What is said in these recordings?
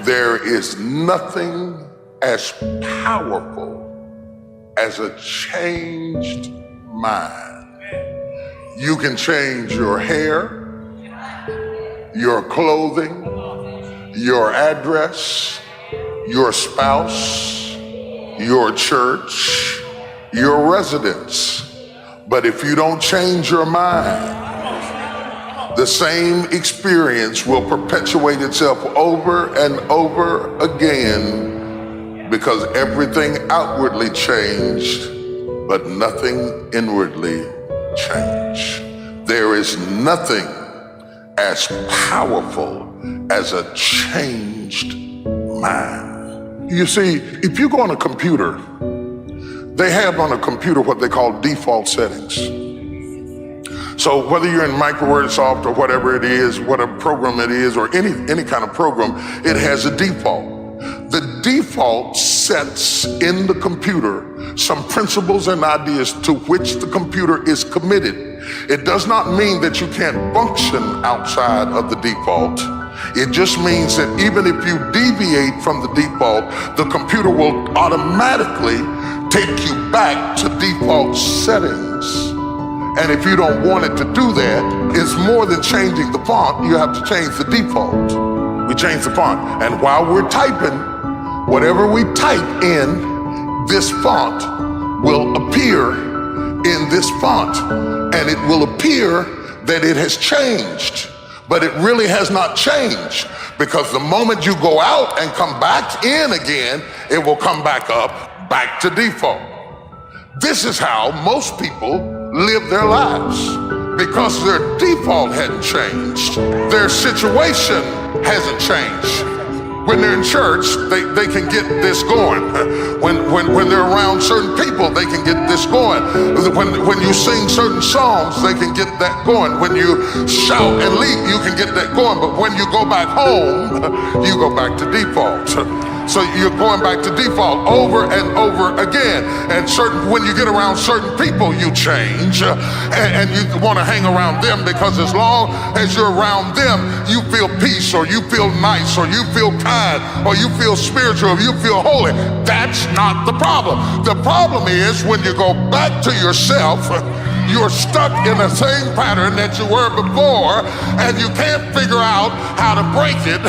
There is nothing as powerful as a changed mind. You can change your hair, your clothing, your address, your spouse, your church, your residence. But if you don't change your mind, the same experience will perpetuate itself over and over again, because everything outwardly changed, but nothing inwardly changed. There is nothing as powerful as a changed mind. You see, if you go on a computer, they have on a computer what they call default settings. So whether you're in Microsoft or whatever it is, whatever program it is, or any kind of program, it has a default. The default sets in the computer some principles and ideas to which the computer is committed. It does not mean that you can't function outside of the default. It just means that even if you deviate from the default, the computer will automatically take you back to default settings. And if you don't want it to do that, it's more than changing the font. You have to change the default. We change the font. And while we're typing, whatever we type in, this font will appear in this font. And it will appear that it has changed. But it really has not changed, because the moment you go out and come back in again, it will come back up, back to default. This is how most people live their lives, because their default hadn't changed. Their situation hasn't changed. When they're in church, they can get this going. When they're around certain people, they can get this going. When you sing certain songs, they can get that going. When you shout and leap, you can get that going. But when you go back home, you go back to default. So you're going back to default over and over again. And when you get around certain people, you change, and you want to hang around them, because as long as you're around them, you feel peace, or you feel nice, or you feel kind, or you feel spiritual, or you feel holy. That's not the problem. The problem is when you go back to yourself, you're stuck in the same pattern that you were before, and you can't figure out how to break it.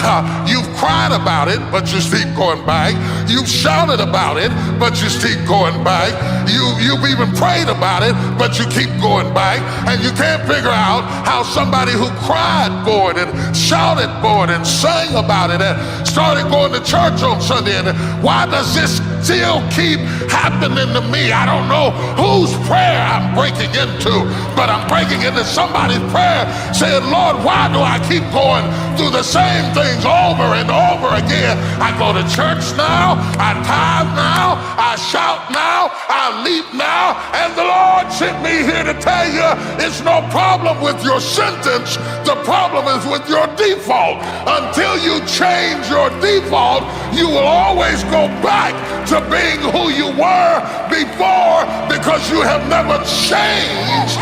You've cried about it, but you keep going back. You've shouted about it, but you keep going back. You've even prayed about it, but you keep going back. And you can't figure out how somebody who cried for it and shouted for it and sang about it and started going to church on Sunday, and why does this still keep happening to me? I don't know whose prayer I'm breaking into, but I'm breaking into somebody's prayer, saying, Lord, why do I keep going through the same things over and over again? I go to church now, I tithe now, I shout now, I leap now, and the Lord sent me here to tell you it's no problem with your sentence. The problem is with your default. Until you change your default, you will always go back to being who you were before, because you have never changed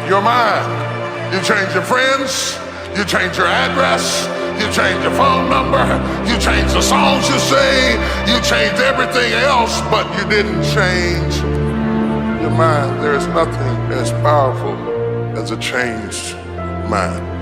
your mind. You change your friends, you change your address, you change your phone number, you change the songs you sing, you changed everything else, but you didn't change your mind. There is nothing as powerful as a changed mind.